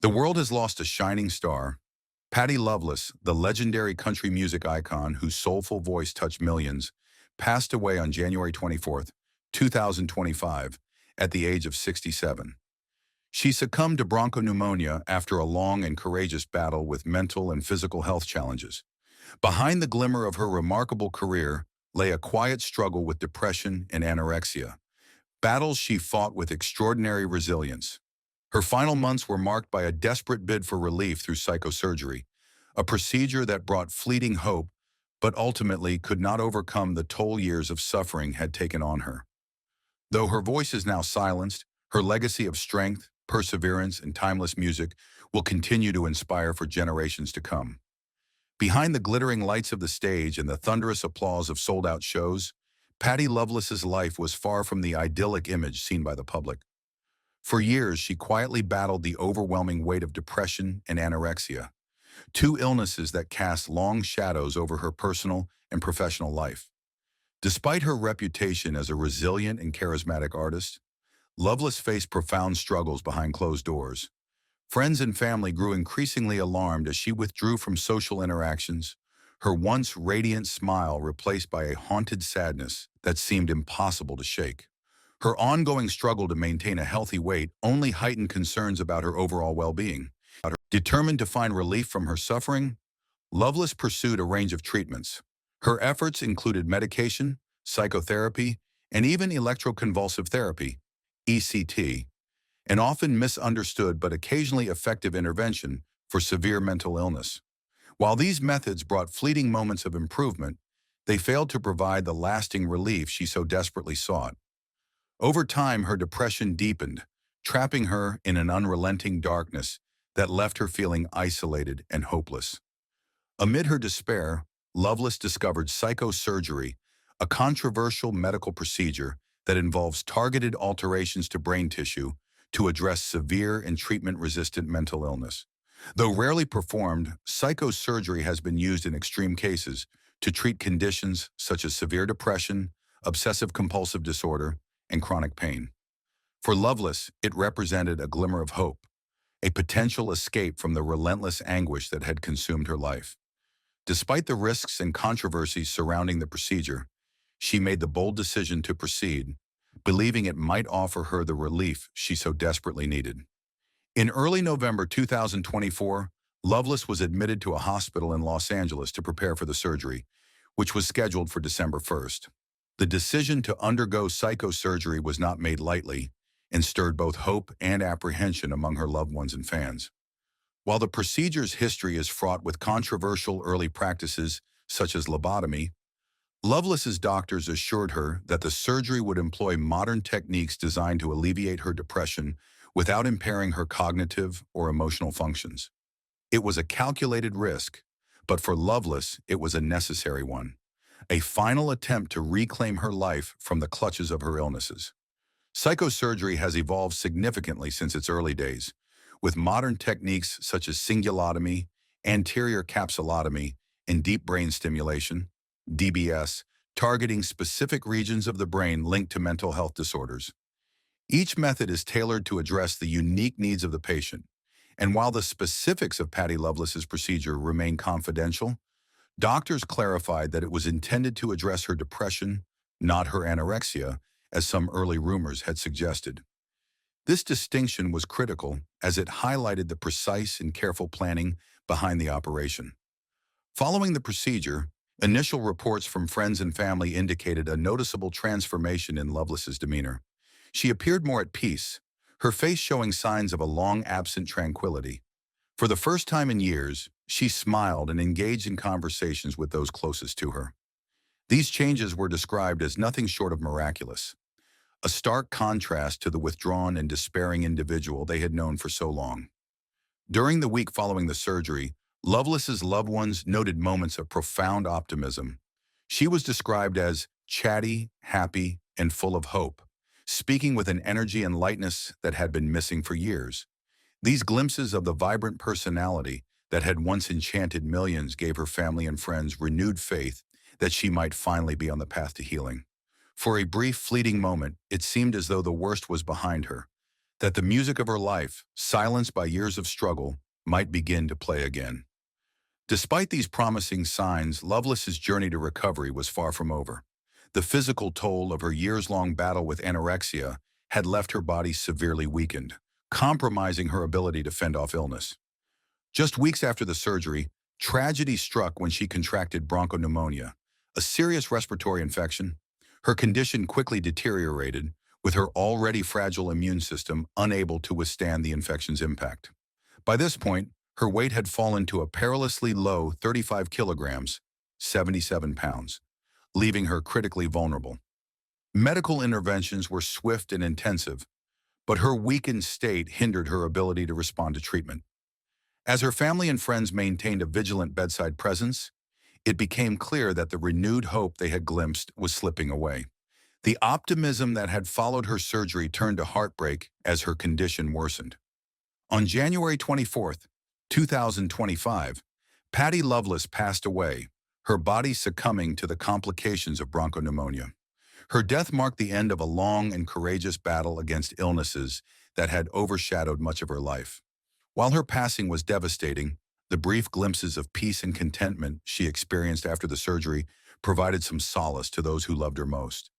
The world has lost a shining star. Patty Loveless, the legendary country music icon whose soulful voice touched millions, passed away on January 24th, 2025, at the age of 67. She succumbed to bronchopneumonia after a long and courageous battle with mental and physical health challenges. Behind the glimmer of her remarkable career lay a quiet struggle with depression and anorexia, battles she fought with extraordinary resilience. Her final months were marked by a desperate bid for relief through psychosurgery, a procedure that brought fleeting hope but ultimately could not overcome the toll years of suffering had taken on her. Though her voice is now silenced, her legacy of strength, perseverance, and timeless music will continue to inspire for generations to come. Behind the glittering lights of the stage and the thunderous applause of sold-out shows, Patty Loveless's life was far from the idyllic image seen by the public. For years, she quietly battled the overwhelming weight of depression and anorexia, two illnesses that cast long shadows over her personal and professional life. Despite her reputation as a resilient and charismatic artist, Loveless faced profound struggles behind closed doors. Friends and family grew increasingly alarmed as she withdrew from social interactions, her once radiant smile replaced by a haunted sadness that seemed impossible to shake. Her ongoing struggle to maintain a healthy weight only heightened concerns about her overall well-being. Determined to find relief from her suffering, Loveless pursued a range of treatments. Her efforts included medication, psychotherapy, and even electroconvulsive therapy, ECT, an often misunderstood but occasionally effective intervention for severe mental illness. While these methods brought fleeting moments of improvement, they failed to provide the lasting relief she so desperately sought. Over time, her depression deepened, trapping her in an unrelenting darkness that left her feeling isolated and hopeless. Amid her despair, Loveless discovered psychosurgery, a controversial medical procedure that involves targeted alterations to brain tissue to address severe and treatment-resistant mental illness. Though rarely performed, psychosurgery has been used in extreme cases to treat conditions such as severe depression, obsessive-compulsive disorder, and chronic pain. For Loveless, it represented a glimmer of hope, a potential escape from the relentless anguish that had consumed her life. Despite the risks and controversies surrounding the procedure, she made the bold decision to proceed, believing it might offer her the relief she so desperately needed. In early November 2024, Loveless was admitted to a hospital in Los Angeles to prepare for the surgery, which was scheduled for December 1st. The decision to undergo psychosurgery was not made lightly and stirred both hope and apprehension among her loved ones and fans. While the procedure's history is fraught with controversial early practices such as lobotomy, Loveless's doctors assured her that the surgery would employ modern techniques designed to alleviate her depression without impairing her cognitive or emotional functions. It was a calculated risk, but for Loveless, it was a necessary one, a final attempt to reclaim her life from the clutches of her illnesses. Psychosurgery has evolved significantly since its early days, with modern techniques such as cingulotomy, anterior capsulotomy, and deep brain stimulation, DBS, targeting specific regions of the brain linked to mental health disorders. Each method is tailored to address the unique needs of the patient, and while the specifics of Patty Loveless's procedure remain confidential, doctors clarified that it was intended to address her depression, not her anorexia, as some early rumors had suggested. This distinction was critical as it highlighted the precise and careful planning behind the operation. Following the procedure, initial reports from friends and family indicated a noticeable transformation in Loveless's demeanor. She appeared more at peace, her face showing signs of a long-absent tranquility. For the first time in years, she smiled and engaged in conversations with those closest to her. These changes were described as nothing short of miraculous, a stark contrast to the withdrawn and despairing individual they had known for so long. During the week following the surgery, Loveless's loved ones noted moments of profound optimism. She was described as chatty, happy, and full of hope, speaking with an energy and lightness that had been missing for years. These glimpses of the vibrant personality that had once enchanted millions gave her family and friends renewed faith that she might finally be on the path to healing. For a brief, fleeting moment, it seemed as though the worst was behind her. that the music of her life, silenced by years of struggle, might begin to play again. Despite these promising signs, Loveless's journey to recovery was far from over. The physical toll of her years-long battle with anorexia had left her body severely weakened, compromising her ability to fend off illness. Just weeks after the surgery, tragedy struck when she contracted bronchopneumonia, a serious respiratory infection. Her condition quickly deteriorated, with her already fragile immune system unable to withstand the infection's impact. By this point, her weight had fallen to a perilously low 35 kilograms, 77 pounds, leaving her critically vulnerable. Medical interventions were swift and intensive, but her weakened state hindered her ability to respond to treatment. As her family and friends maintained a vigilant bedside presence, it became clear that the renewed hope they had glimpsed was slipping away. The optimism that had followed her surgery turned to heartbreak as her condition worsened. On January 24th, 2025, Patty Loveless passed away, her body succumbing to the complications of bronchopneumonia. Her death marked the end of a long and courageous battle against illnesses that had overshadowed much of her life. While her passing was devastating, the brief glimpses of peace and contentment she experienced after the surgery provided some solace to those who loved her most.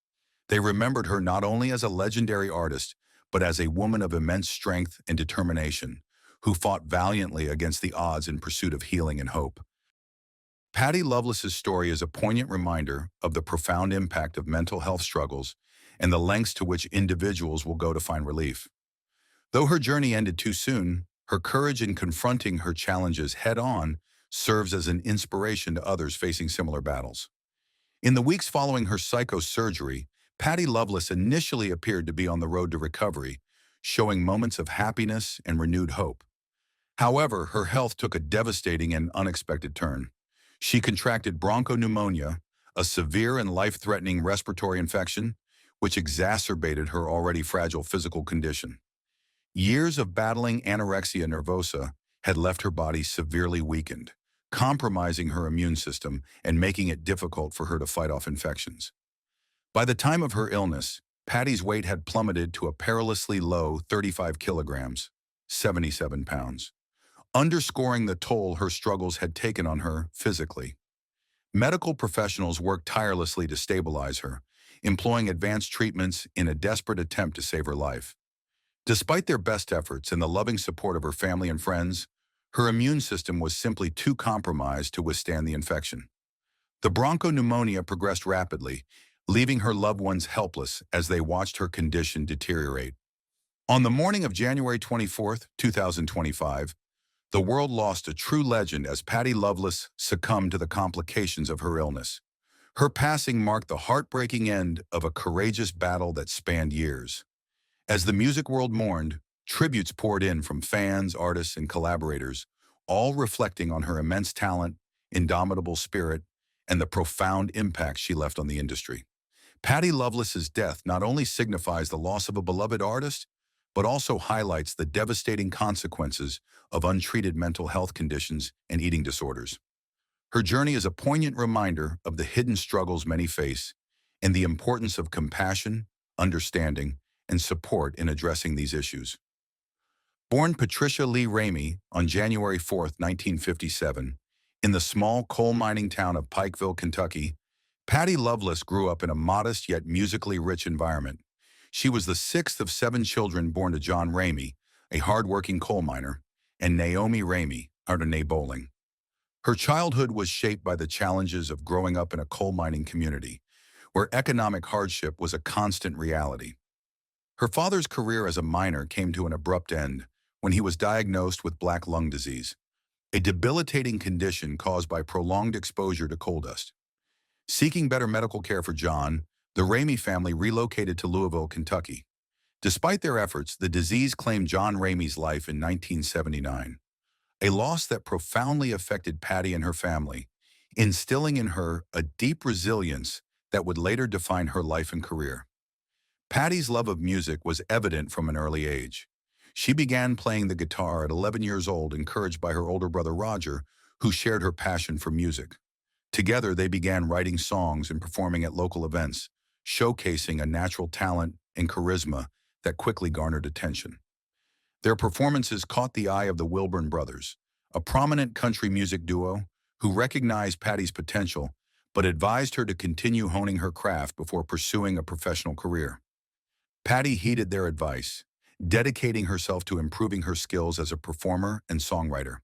They remembered her not only as a legendary artist, but as a woman of immense strength and determination, who fought valiantly against the odds in pursuit of healing and hope. Patty Loveless's story is a poignant reminder of the profound impact of mental health struggles and the lengths to which individuals will go to find relief. Though her journey ended too soon, her courage in confronting her challenges head-on serves as an inspiration to others facing similar battles. In the weeks following her psychosurgery, Patty Loveless initially appeared to be on the road to recovery, showing moments of happiness and renewed hope. However, her health took a devastating and unexpected turn. She contracted bronchopneumonia, a severe and life-threatening respiratory infection, which exacerbated her already fragile physical condition. Years of battling anorexia nervosa had left her body severely weakened, compromising her immune system and making it difficult for her to fight off infections. By the time of her illness, Patty's weight had plummeted to a perilously low 35 kilograms, 77 pounds, underscoring the toll her struggles had taken on her physically. Medical professionals worked tirelessly to stabilize her, employing advanced treatments in a desperate attempt to save her life. Despite their best efforts and the loving support of her family and friends, her immune system was simply too compromised to withstand the infection. The bronchopneumonia progressed rapidly, leaving her loved ones helpless as they watched her condition deteriorate. On the morning of January 24th, 2025, the world lost a true legend as Patty Loveless succumbed to the complications of her illness. Her passing marked the heartbreaking end of a courageous battle that spanned years. As the music world mourned, tributes poured in from fans, artists, and collaborators, all reflecting on her immense talent, indomitable spirit, and the profound impact she left on the industry. Patty Loveless's death not only signifies the loss of a beloved artist, but also highlights the devastating consequences of untreated mental health conditions and eating disorders. Her journey is a poignant reminder of the hidden struggles many face and the importance of compassion, understanding, and support in addressing these issues. Born Patricia Lee Ramey on January 4th, 1957, in the small coal mining town of Pikeville, Kentucky, Patty Loveless grew up in a modest yet musically rich environment. She was the sixth of 7 children born to John Ramey, a hard-working coal miner, and Naomi Ramey, or Renee Bowling. Her childhood was shaped by the challenges of growing up in a coal mining community, where economic hardship was a constant reality. Her father's career as a miner came to an abrupt end when he was diagnosed with black lung disease, a debilitating condition caused by prolonged exposure to coal dust. Seeking better medical care for John, the Ramey family relocated to Louisville, Kentucky. Despite their efforts, the disease claimed John Ramey's life in 1979, a loss that profoundly affected Patty and her family, instilling in her a deep resilience that would later define her life and career. Patty's love of music was evident from an early age. She began playing the guitar at 11 years old, encouraged by her older brother Roger, who shared her passion for music. Together, they began writing songs and performing at local events, showcasing a natural talent and charisma that quickly garnered attention. Their performances caught the eye of the Wilburn brothers, a prominent country music duo who recognized Patty's potential but advised her to continue honing her craft before pursuing a professional career. Patty heeded their advice, dedicating herself to improving her skills as a performer and songwriter.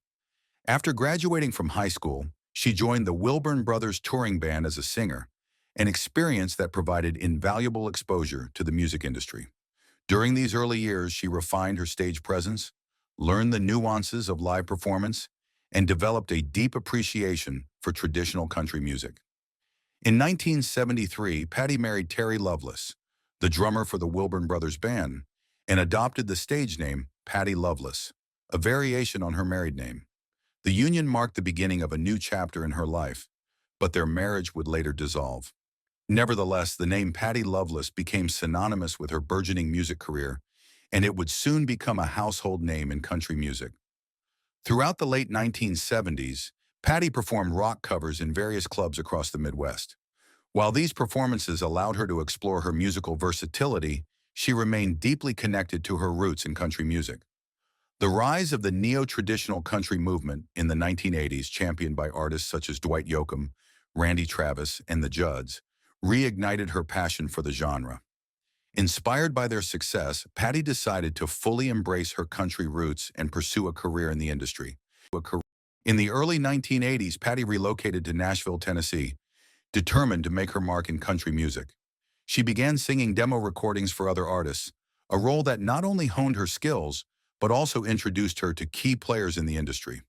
After graduating from high school, she joined the Wilburn Brothers touring band as a singer, an experience that provided invaluable exposure to the music industry. During these early years, she refined her stage presence, learned the nuances of live performance, and developed a deep appreciation for traditional country music. In 1973, Patty married Terry Loveless, the drummer for the Wilburn Brothers band, and adopted the stage name Patty Loveless, a variation on her married name. The union marked the beginning of a new chapter in her life, but their marriage would later dissolve. Nevertheless, the name Patty Loveless became synonymous with her burgeoning music career, and it would soon become a household name in country music. Throughout the late 1970s, Patty performed rock covers in various clubs across the Midwest. While these performances allowed her to explore her musical versatility, she remained deeply connected to her roots in country music. The rise of the neo-traditional country movement in the 1980s, championed by artists such as Dwight Yoakam, Randy Travis, and the Judds, reignited her passion for the genre. Inspired by their success, Patty decided to fully embrace her country roots and pursue a career in the industry. In the early 1980s, Patty relocated to Nashville, Tennessee, determined to make her mark in country music. She began singing demo recordings for other artists, a role that not only honed her skills, but also introduced her to key players in the industry.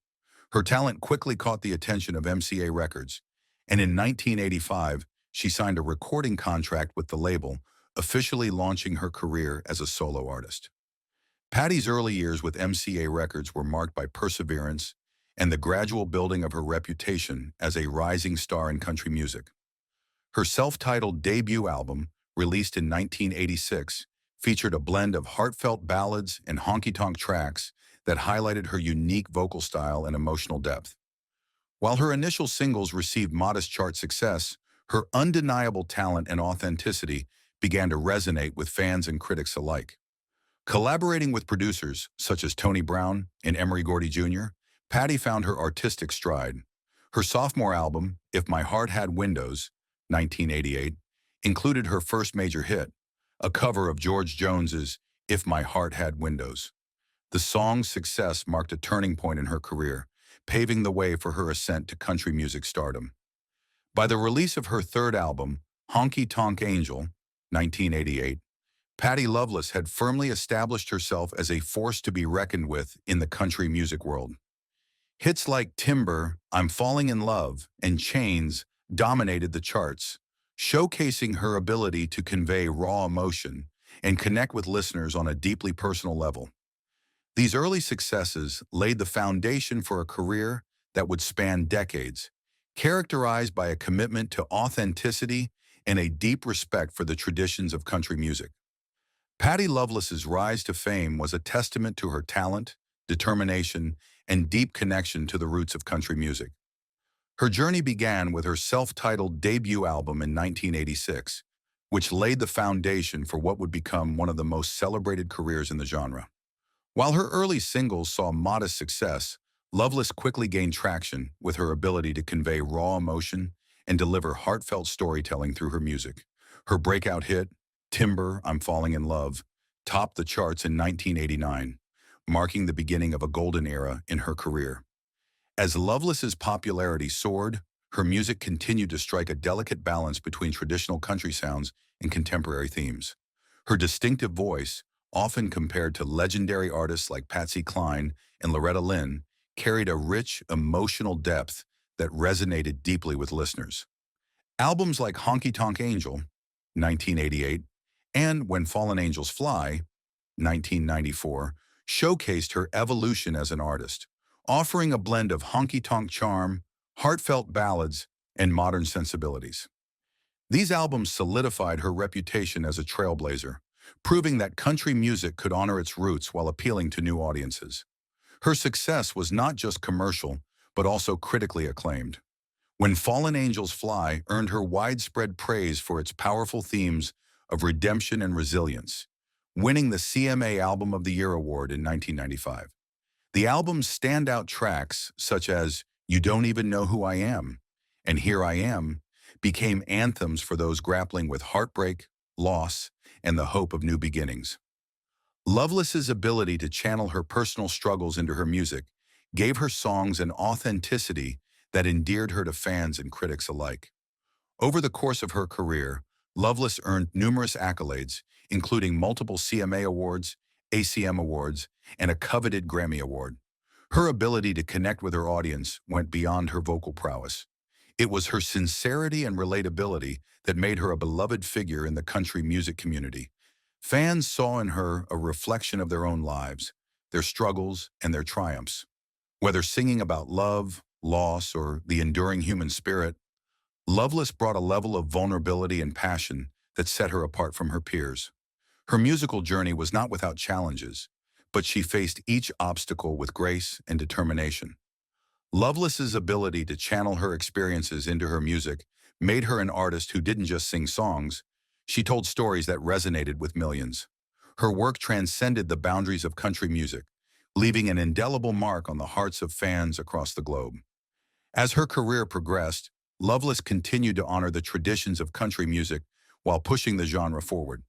Her talent quickly caught the attention of MCA Records, and in 1985, she signed a recording contract with the label, officially launching her career as a solo artist. Patty's early years with MCA Records were marked by perseverance and the gradual building of her reputation as a rising star in country music. Her self-titled debut album, released in 1986, featured a blend of heartfelt ballads and honky-tonk tracks that highlighted her unique vocal style and emotional depth. While her initial singles received modest chart success, her undeniable talent and authenticity began to resonate with fans and critics alike. Collaborating with producers such as Tony Brown and Emery Gordy Jr., Patty found her artistic stride. Her sophomore album, If My Heart Had Windows, 1988, included her first major hit, a cover of George Jones's If My Heart Had Windows. The song's success marked a turning point in her career, paving the way for her ascent to country music stardom. By the release of her third album, Honky Tonk Angel, 1988, Patty Loveless had firmly established herself as a force to be reckoned with in the country music world. Hits like Timber, I'm Falling in Love, and Chains dominated the charts, showcasing her ability to convey raw emotion and connect with listeners on a deeply personal level. These early successes laid the foundation for a career that would span decades, characterized by a commitment to authenticity and a deep respect for the traditions of country music. Patty Loveless's rise to fame was a testament to her talent, determination, and deep connection to the roots of country music. Her journey began with her self-titled debut album in 1986, which laid the foundation for what would become one of the most celebrated careers in the genre. While her early singles saw modest success, Loveless quickly gained traction with her ability to convey raw emotion and deliver heartfelt storytelling through her music. Her breakout hit, Timber, I'm Falling in Love, topped the charts in 1989, marking the beginning of a golden era in her career. As Loveless's popularity soared, her music continued to strike a delicate balance between traditional country sounds and contemporary themes. Her distinctive voice, often compared to legendary artists like Patsy Cline and Loretta Lynn, carried a rich, emotional depth that resonated deeply with listeners. Albums like Honky Tonk Angel, 1988, and When Fallen Angels Fly, 1994, showcased her evolution as an artist, offering a blend of honky-tonk charm, heartfelt ballads, and modern sensibilities. These albums solidified her reputation as a trailblazer, proving that country music could honor its roots while appealing to new audiences. Her success was not just commercial, but also critically acclaimed. When Fallen Angels Fly earned her widespread praise for its powerful themes of redemption and resilience, winning the CMA Album of the Year award in 1995. The album's standout tracks, such as You Don't Even Know Who I Am and Here I Am, became anthems for those grappling with heartbreak, loss, and the hope of new beginnings. Loveless's ability to channel her personal struggles into her music gave her songs an authenticity that endeared her to fans and critics alike. Over the course of her career, Loveless earned numerous accolades, including multiple CMA awards, ACM awards, and a coveted Grammy Award. Her ability to connect with her audience went beyond her vocal prowess. It was her sincerity and relatability that made her a beloved figure in the country music community. Fans saw in her a reflection of their own lives, their struggles, and their triumphs. Whether singing about love, loss, or the enduring human spirit, Loveless brought a level of vulnerability and passion that set her apart from her peers. Her musical journey was not without challenges, but she faced each obstacle with grace and determination. Loveless's ability to channel her experiences into her music made her an artist who didn't just sing songs, she told stories that resonated with millions. Her work transcended the boundaries of country music, leaving an indelible mark on the hearts of fans across the globe. As her career progressed, Loveless continued to honor the traditions of country music while pushing the genre forward.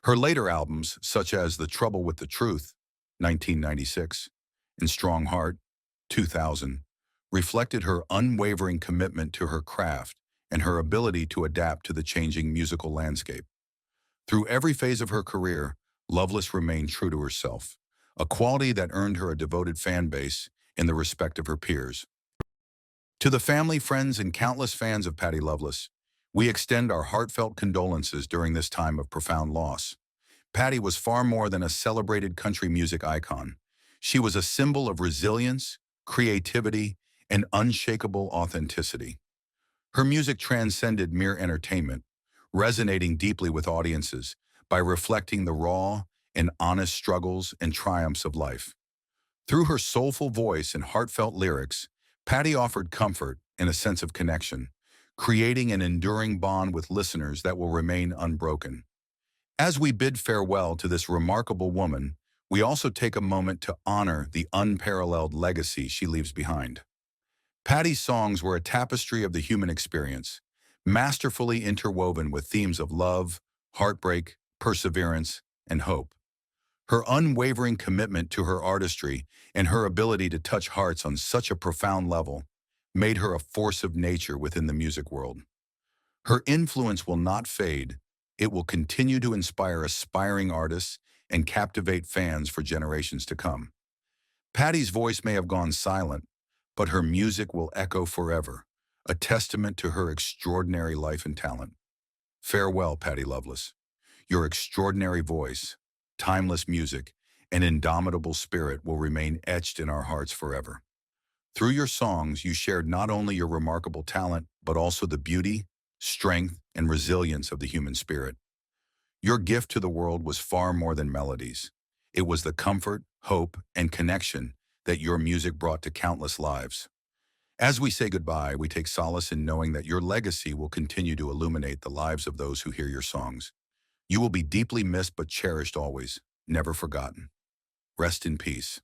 Her later albums, such as The Trouble with the Truth, 1996, and Strong Heart, 2000, reflected her unwavering commitment to her craft and her ability to adapt to the changing musical landscape. Through every phase of her career, Loveless remained true to herself, a quality that earned her a devoted fan base and the respect of her peers. To the family, friends, and countless fans of Patty Loveless, we extend our heartfelt condolences during this time of profound loss. Patty was far more than a celebrated country music icon. She was a symbol of resilience, creativity, and unshakable authenticity. Her music transcended mere entertainment, resonating deeply with audiences by reflecting the raw and honest struggles and triumphs of life. Through her soulful voice and heartfelt lyrics, Patty offered comfort and a sense of connection, creating an enduring bond with listeners that will remain unbroken. As we bid farewell to this remarkable woman, we also take a moment to honor the unparalleled legacy she leaves behind. Patty's songs were a tapestry of the human experience, masterfully interwoven with themes of love, heartbreak, perseverance, and hope. Her unwavering commitment to her artistry and her ability to touch hearts on such a profound level made her a force of nature within the music world. Her influence will not fade. It will continue to inspire aspiring artists and captivate fans for generations to come. Patty's voice may have gone silent, but her music will echo forever, a testament to her extraordinary life and talent. Farewell, Patty Loveless. Your extraordinary voice, timeless music, and indomitable spirit will remain etched in our hearts forever. Through your songs, you shared not only your remarkable talent, but also the beauty, strength, and resilience of the human spirit. Your gift to the world was far more than melodies. It was the comfort, hope, and connection that your music brought to countless lives. As we say goodbye, we take solace in knowing that your legacy will continue to illuminate the lives of those who hear your songs. You will be deeply missed but cherished always, never forgotten. Rest in peace.